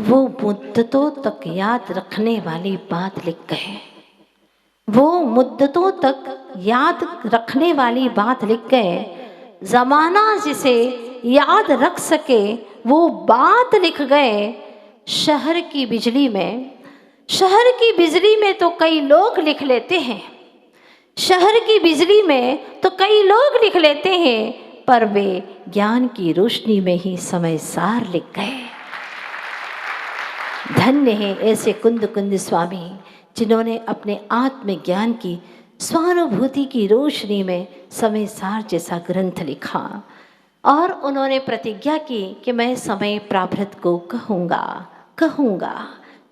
वो मुद्दतों तक याद रखने वाली बात लिख गए। वो मुद्दतों तक याद रखने वाली बात लिख गए। जमाना जिसे याद रख सके वो बात लिख गए। शहर की बिजली में, शहर की बिजली में तो कई लोग लिख लेते हैं, शहर की बिजली में तो कई लोग लिख लेते हैं, पर वे ज्ञान की रोशनी में ही समय सार लिख गए। धन्य है ऐसे कुंद कुंद स्वामी जिन्होंने अपने आत्मज्ञान की स्वानुभूति की रोशनी में समय सार जैसा ग्रंथ लिखा और उन्होंने प्रतिज्ञा की कि मैं समय प्रारब्ध को कहूँगा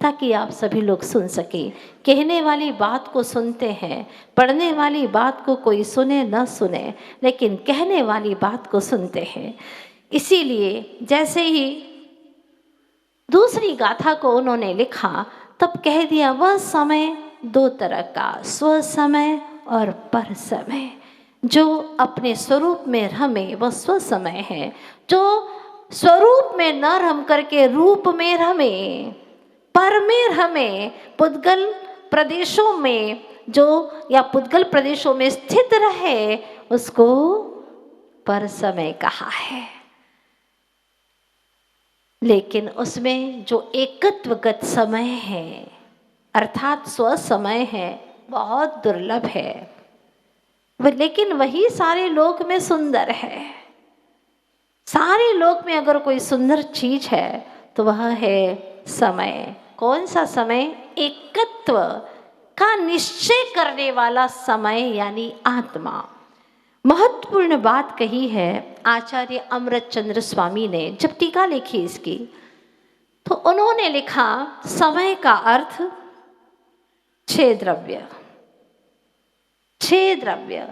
ताकि आप सभी लोग सुन सके। कहने वाली बात को सुनते हैं, पढ़ने वाली बात को कोई सुने न सुने, लेकिन कहने वाली बात को सुनते हैं। इसीलिए जैसे ही दूसरी गाथा को उन्होंने लिखा तब कह दिया वह समय दो तरह का, स्व समय और पर समय। जो अपने स्वरूप में रमे वह स्व समय है, जो स्वरूप में न रम करके रूप में रमे, पर में रमे, पुद्गल प्रदेशों में जो या पुद्गल प्रदेशों में स्थित रहे उसको पर समय कहा है। लेकिन उसमें जो एकत्वगत समय है अर्थात स्व समय है बहुत दुर्लभ है, लेकिन वही सारे लोक में सुंदर है। सारे लोक में अगर कोई सुंदर चीज है तो वह है समय। कौन सा समय? एकत्व का निश्चय करने वाला समय यानी आत्मा। महत्वपूर्ण बात कही है आचार्य अमृत चंद्र स्वामी ने जब टीका लिखी इसकी, तो उन्होंने लिखा समय का अर्थ छह द्रव्य, छह द्रव्य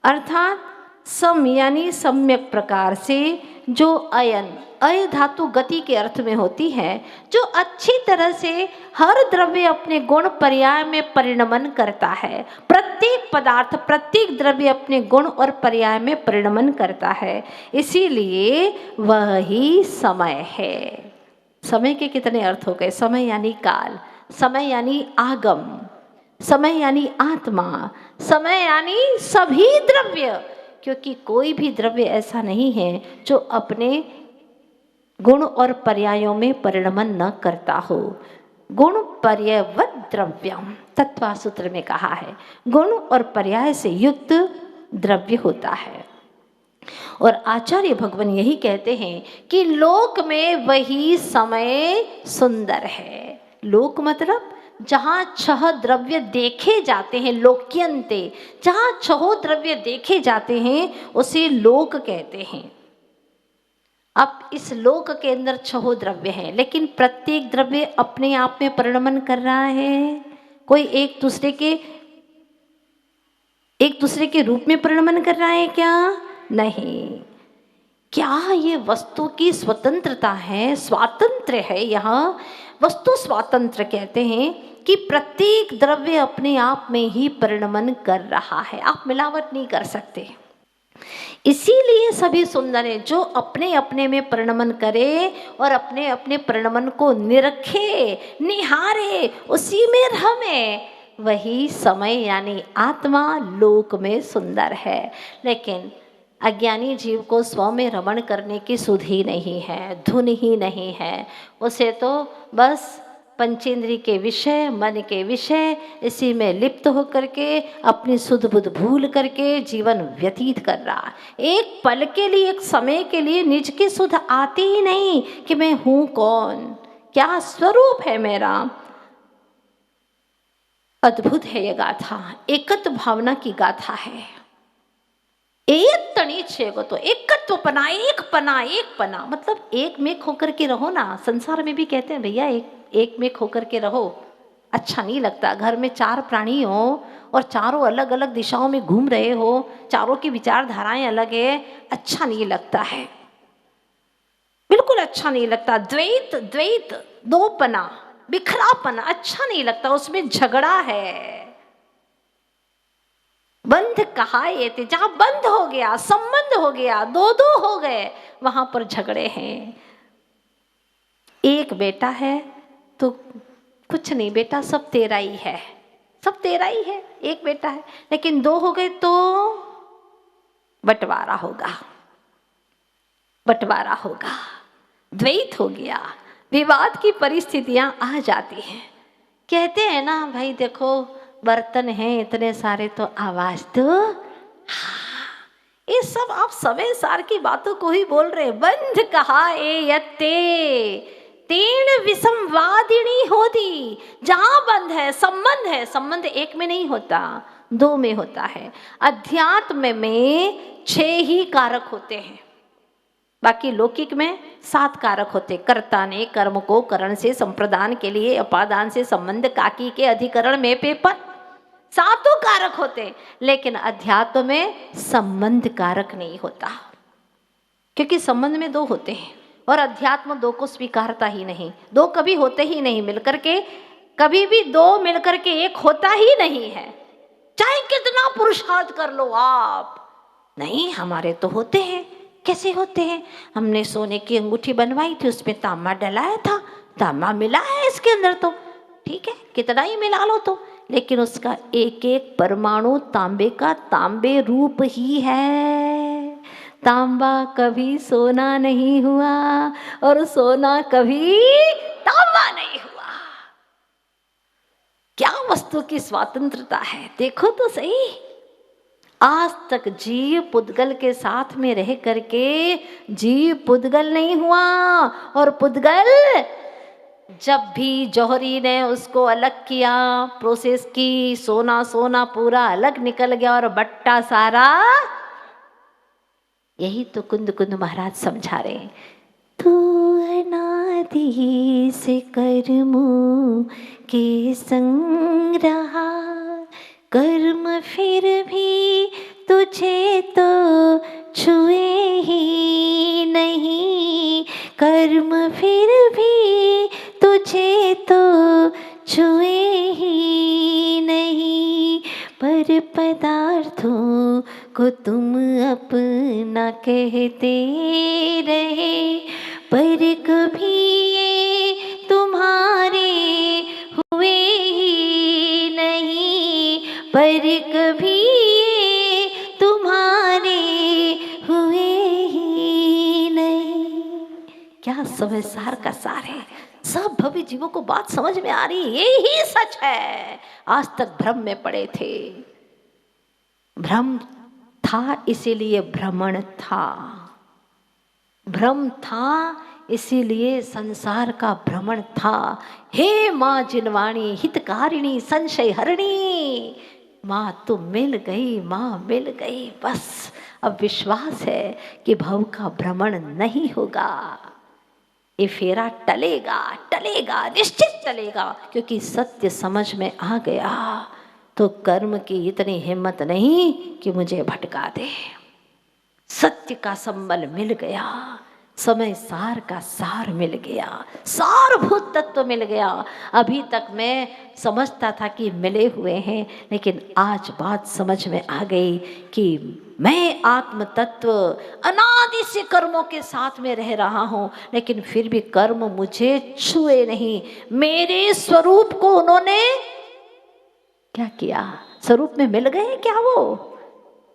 अर्थात सम यानी सम्यक प्रकार से जो अयन, अय धातु गति के अर्थ में होती है, जो अच्छी तरह से हर द्रव्य अपने गुण पर्याय में परिणमन करता है। प्रत्येक पदार्थ, प्रत्येक द्रव्य अपने गुण और पर्याय में परिणमन करता है, इसीलिए वह ही समय है। समय के कितने अर्थ हो गए? समय यानी काल, समय यानी आगम, समय यानी आत्मा, समय यानी सभी द्रव्य, क्योंकि कोई भी द्रव्य ऐसा नहीं है जो अपने गुण और पर्यायों में परिणमन न करता हो। गुण पर्यवत द्रव्यम तत्वा सूत्र में कहा है, गुण और पर्याय से युक्त द्रव्य होता है। और आचार्य भगवान यही कहते हैं कि लोक में वही समय सुंदर है। लोक मतलब जहाँ छह द्रव्य देखे जाते हैं, लोक्यन्ते, जहाँ छह द्रव्य देखे जाते हैं उसे लोक कहते हैं। अब इस लोक के अंदर छह द्रव्य हैं, लेकिन प्रत्येक द्रव्य अपने आप में परिणमन कर रहा है। कोई एक दूसरे के रूप में परिणमन कर रहा है क्या? नहीं। क्या ये वस्तु की स्वतंत्रता है, स्वातंत्र्य है? यहाँ वस्तु स्वातंत्र कहते हैं कि प्रत्येक द्रव्य अपने आप में ही परिणमन कर रहा है, आप मिलावट नहीं कर सकते। इसीलिए सभी सुंदर है। जो अपने अपने में परिणमन करे और अपने अपने परिणमन को निरखे, निहारे, उसी में रमे, वही समय यानी आत्मा लोक में सुंदर है। लेकिन अज्ञानी जीव को स्व में रमण करने की सुध ही नहीं है, धुन ही नहीं है। उसे तो बस पंचेंद्री के विषय, मन के विषय, इसी में लिप्त होकर के अपनी सुध बुध भूल करके जीवन व्यतीत कर रहा। एक पल के लिए, एक समय के लिए निज की सुध आती ही नहीं कि मैं हूँ कौन, क्या स्वरूप है मेरा। अद्भुत है ये गाथा, एकत्व भावना की गाथा है। एक तणी छे को तो एकत्व पना, एक पना, एक पना मतलब एक में होकर के रहो ना। संसार में भी कहते हैं भैया एक में होकर के रहो, अच्छा नहीं लगता। घर में चार प्राणी हो और चारों अलग अलग दिशाओं में घूम रहे हो, चारों की विचारधाराएं अलग है, अच्छा नहीं लगता है, बिल्कुल अच्छा नहीं लगता। द्वैत, द्वैत, दो पना, बिखरापना अच्छा नहीं लगता, उसमें झगड़ा है। बंध कहा ये थे, जहां बंध हो गया, संबंध हो गया, दो दो हो गए, वहां पर झगड़े हैं। एक बेटा है तो कुछ नहीं बेटा, सब तेरा ही है, सब तेरा ही है, एक बेटा है। लेकिन दो हो गए तो बंटवारा होगा, बंटवारा होगा, द्वैत हो गया, विवाद की परिस्थितियां आ जाती हैं। कहते हैं ना भाई देखो बर्तन हैं इतने सारे तो आवाज दो। हाँ, ये सब आप समय सार की बातों को ही बोल रहे। बंध कहा ए यत्ते तीर्ण विसंवादिनी होती। जहां बंध है, संबंध एक में नहीं होता, दो में होता है। अध्यात्म में 6 ही कारक होते हैं, बाकी लौकिक में 7 कारक होते। कर्ता ने कर्म को करण से संप्रदान के लिए अपादान से संबंध काकी के अधिकरण में पेपर 7 कारक होते। लेकिन अध्यात्म में संबंध कारक नहीं होता, क्योंकि संबंध में 2 होते हैं और अध्यात्म 2 को स्वीकारता ही नहीं। 2 कभी होते ही नहीं मिलकर के, कभी भी 2 मिलकर के 1 होता ही नहीं है, चाहे कितना पुरुषार्थ कर लो आप। नहीं, हमारे तो होते हैं। कैसे होते हैं? हमने सोने की अंगूठी बनवाई थी, उसमें तांबा डलाया था, तांबा मिला है इसके अंदर, तो ठीक है कितना ही मिला लो तो, लेकिन उसका एक एक परमाणु तांबे का तांबे रूप ही है। तांबा कभी सोना नहीं हुआ और सोना कभी तांबा नहीं हुआ। क्या वस्तु की स्वतंत्रता है, देखो तो सही। आज तक जीव पुद्गल के साथ में रह करके जीव पुद्गल नहीं हुआ, और पुद्गल जब भी जौहरी ने उसको अलग किया, प्रोसेस की, सोना सोना पूरा अलग निकल गया और बट्टा सारा। यही तो कुंद कुंद महाराज समझा रहे हैं। तू अनादि से कर्मों के संग रहा, कर्म फिर भी तुझे तो छुए ही नहीं, कर्म फिर भी तुझे तो छुए ही नहीं। पर पदार्थों को तुम अपना कहते रहे, पर कभी ये तुम्हारे हुए ही नहीं, पर कभी ये तुम्हारे हुए ही नहीं। क्या समय सार का सार है। सब भवी जीवों को बात समझ में आ रही, यही सच है। आज तक भ्रम में पड़े थे, भ्रम था इसीलिए भ्रमण था, भ्रम था इसीलिए संसार का भ्रमण था। हे माँ जिनवाणी हितकारिणी संशय हरिणी, माँ तू मिल गई, माँ मिल गई। बस अब विश्वास है कि भव का भ्रमण नहीं होगा, ये फेरा टलेगा, टलेगा, निश्चित टलेगा, क्योंकि सत्य समझ में आ गया तो कर्म की इतनी हिम्मत नहीं कि मुझे भटका दे। सत्य का संबल मिल गया, समय सार का सार मिल गया, सारभूत तत्व मिल गया। अभी तक मैं समझता था कि मिले हुए हैं, लेकिन आज बात समझ में आ गई कि मैं आत्म तत्व अनादि से कर्मों के साथ में रह रहा हूँ, लेकिन फिर भी कर्म मुझे छुए नहीं। मेरे स्वरूप को उन्होंने क्या किया? स्वरूप में मिल गए क्या? वो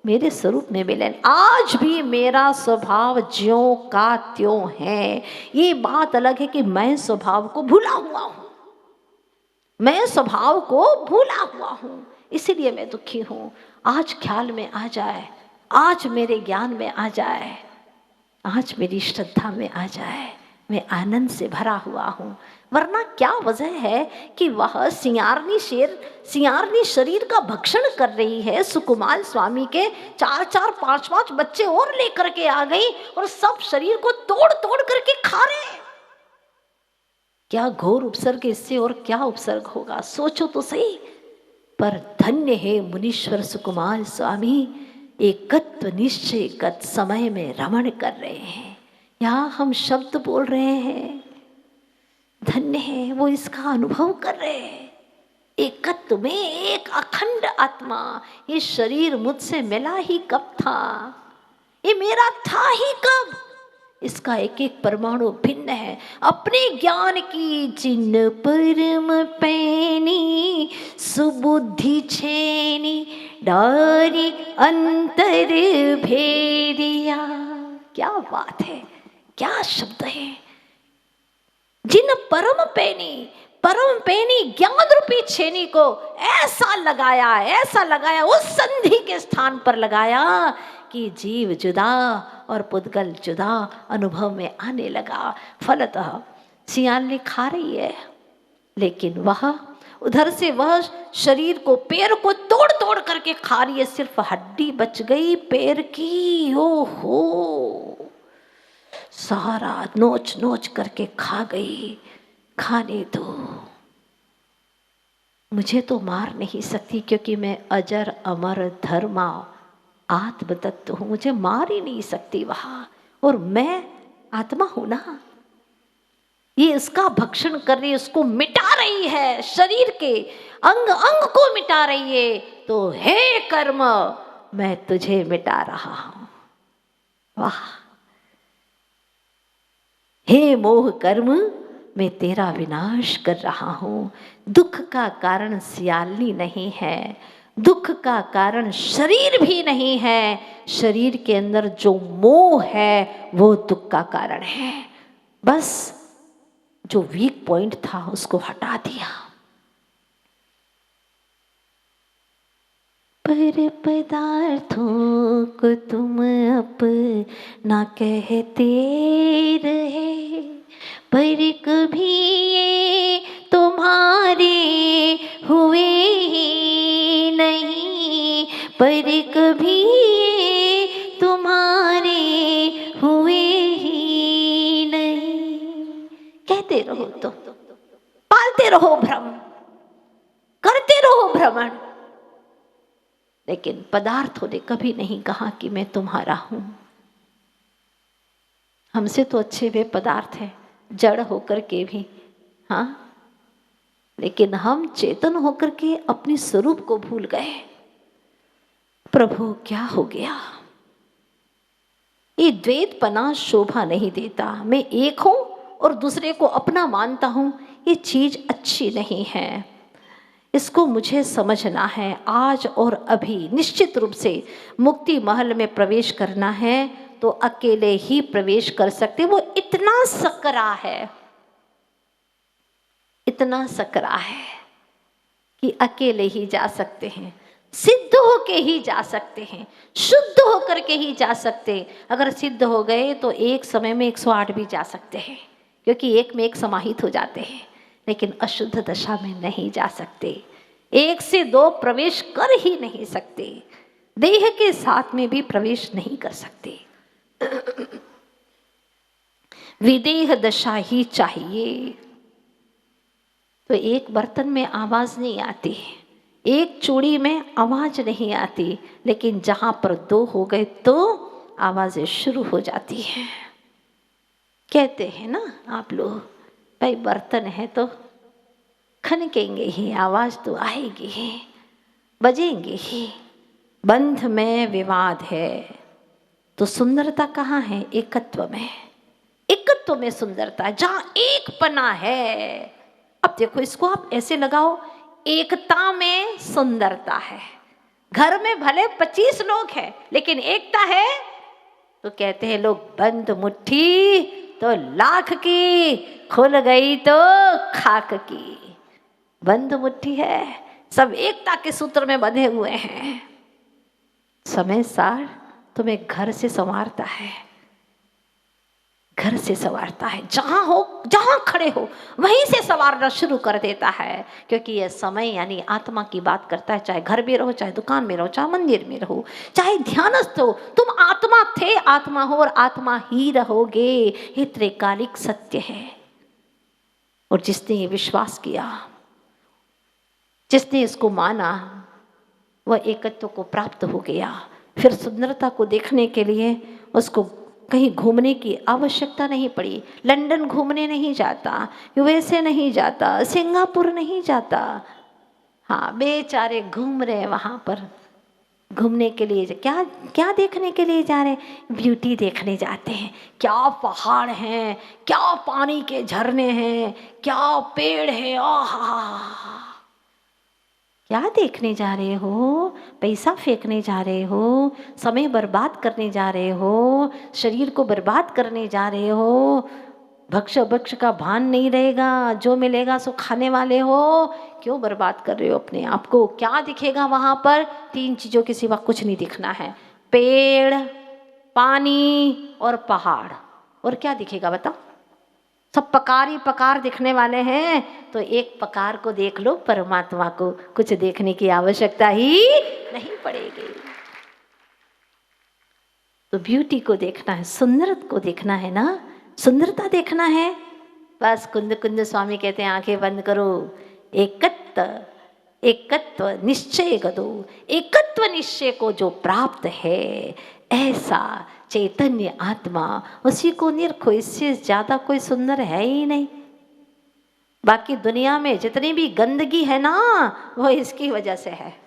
मेरे स्वरूप में मिले। आज भी मेरा स्वभाव ज्यों का त्यों है। ये बात अलग है कि मैं स्वभाव को भूला हुआ हूँ, मैं स्वभाव को भूला हुआ हूँ, इसीलिए मैं दुखी हूँ। आज ख्याल में आ जाए, आज मेरे ज्ञान में आ जाए, आज मेरी श्रद्धा में आ जाए, मैं आनंद से भरा हुआ हूँ। वरना क्या वजह है कि वह सियारनी शरीर का भक्षण कर रही है। सुकुमार स्वामी के 4-4, 5-5 बच्चे और लेकर के आ गई और सब शरीर को तोड़ तोड़ करके खा रहे हैं। क्या घोर उपसर्ग, इससे और क्या उपसर्ग होगा, सोचो तो सही। पर धन्य है मुनीश्वर सुकुमार स्वामी, एकत्व निश्चयगत समय में रमण कर रहे हैं। यहाँ हम शब्द बोल रहे हैं, धन्य है वो इसका अनुभव कर रहे हैं। एकत्व में एक अखंड आत्मा। ये शरीर मुझसे मिला ही कब था? ये मेरा था ही कब? इसका एक एक परमाणु भिन्न है। अपने ज्ञान की जिन परम पैनी, सुबुद्धि छेनी डारी अंतर भेदिया। क्या बात है, क्या शब्द है। जिन परम पैनी ज्ञान रूपी छेनी को ऐसा लगाया उस संधि के स्थान पर लगाया कि जीव जुदा और पुद्गल जुदा अनुभव में आने लगा। फलतः सियाली खा रही है, लेकिन वह उधर से वह शरीर को, पैर को तोड़ तोड़ करके खा रही है। सिर्फ हड्डी बच गई पैर की। ओहो, सारा नोच नोच करके खा गई। खाने दो, मुझे तो मार नहीं सकती, क्योंकि मैं अजर अमर धर्मा आत्म तत्व हूं। मुझे मार ही नहीं सकती वहां, और मैं आत्मा हूं ना। ये इसका भक्षण कर रही है, उसको मिटा रही है, शरीर के अंग अंग को मिटा रही है। तो हे कर्म, मैं तुझे मिटा रहा हूं। वाह, हे मोह कर्म, मैं तेरा विनाश कर रहा हूं। दुख का कारण सियालनी नहीं है, दुख का कारण शरीर भी नहीं है। शरीर के अंदर जो मोह है वो दुख का कारण है। बस जो वीक पॉइंट था उसको हटा दिया। पर पदार्थों को तुम अपना कहते रहे, पर कभी ये तुम्हारे हुए ही नहीं, पर कभी ये तुम्हारे हुए ही नहीं। कहते रहो तो पालते रहो भ्रम, करते रहो भ्रमण, लेकिन पदार्थों ने कभी नहीं कहा कि मैं तुम्हारा हूं। हमसे तो अच्छे वे पदार्थ हैं, जड़ होकर के भी, हाँ, लेकिन हम चेतन होकर के अपने स्वरूप को भूल गए। प्रभु क्या हो गया। ये द्वैतपना शोभा नहीं देता। मैं एक हूं और दूसरे को अपना मानता हूं, ये चीज अच्छी नहीं है। इसको मुझे समझना है आज और अभी। निश्चित रूप से मुक्ति महल में प्रवेश करना है तो अकेले ही प्रवेश कर सकते। वो इतना सकरा है, इतना सकरा है कि अकेले ही जा सकते हैं, सिद्ध होके ही जा सकते हैं, शुद्ध होकर के ही जा सकते। अगर सिद्ध हो गए तो एक समय में 108 भी जा सकते हैं, क्योंकि एक में एक समाहित हो जाते हैं। लेकिन अशुद्ध दशा में नहीं जा सकते। 1 से 2 प्रवेश कर ही नहीं सकते, देह के साथ में भी प्रवेश नहीं कर सकते। विदेह दशा ही चाहिए। तो एक बर्तन में आवाज नहीं आती, एक चूड़ी में आवाज नहीं आती, लेकिन जहां पर 2 हो गए तो आवाजें शुरू हो जाती हैं। कहते हैं ना आप लोग, भाई बर्तन है तो खनकेंगे ही, आवाज तो आएगी ही, बजेंगे ही। बंध में विवाद है तो सुंदरता कहाँ है? एकत्व में। एकत्व में सुंदरता, जहां एक पना है। अब देखो, इसको आप ऐसे लगाओ, एकता में सुंदरता है। घर में भले 25 लोग हैं, लेकिन एकता है तो कहते हैं लोग, बंद मुट्ठी तो लाख की, खुल गई तो खाक की। बंद मुट्ठी है, सब एकता के सूत्र में बंधे हुए हैं। समय सार तुम्हें घर से संवारता है, घर से संवारता है। जहां हो, जहां खड़े हो, वहीं से संवारना शुरू कर देता है। क्योंकि यह समय यानी आत्मा की बात करता है। चाहे घर में रहो, चाहे दुकान में रहो, चाहे मंदिर में रहो, चाहे ध्यानस्थ हो, तुम आत्मा थे, आत्मा हो और आत्मा ही रहोगे। ये त्रैकालिक सत्य है। और जिसने ये विश्वास किया, जिसने इसको माना, वह एकत्व को प्राप्त हो गया। फिर सुंदरता को देखने के लिए उसको कहीं घूमने की आवश्यकता नहीं पड़ी। लंदन घूमने नहीं जाता, यूएसए नहीं जाता, सिंगापुर नहीं जाता। हाँ, बेचारे घूम रहे वहां पर घूमने के लिए क्या क्या देखने के लिए जा रहे हैं? ब्यूटी देखने जाते हैं। क्या पहाड़ हैं, क्या पानी के झरने हैं, क्या पेड़ है, आहा! क्या देखने जा रहे हो? पैसा फेंकने जा रहे हो, समय बर्बाद करने जा रहे हो, शरीर को बर्बाद करने जा रहे हो। भक्ष भक्ष का भान नहीं रहेगा, जो मिलेगा सो खाने वाले हो। क्यों बर्बाद कर रहे हो अपने आप को? क्या दिखेगा वहां पर? 3 चीजों के सिवा कुछ नहीं दिखना है, पेड़, पानी और पहाड़। और क्या दिखेगा बताओ? सब पकार ही पकार दिखने वाले हैं। तो एक पकार को देख लो, परमात्मा को कुछ देखने की आवश्यकता ही नहीं पड़ेगी। तो ब्यूटी को देखना है, सुंदरता को देखना है ना, सुंदरता देखना है। बस कुंद कुंद स्वामी कहते हैं आंखें बंद करो, एकत्व निश्चय गदो, एकत्व निश्चय को जो प्राप्त है ऐसा चैतन्य आत्मा, उसी को निरखो। इससे ज्यादा कोई सुंदर है ही नहीं। बाकी दुनिया में जितनी भी गंदगी है ना, वो इसकी वजह से है।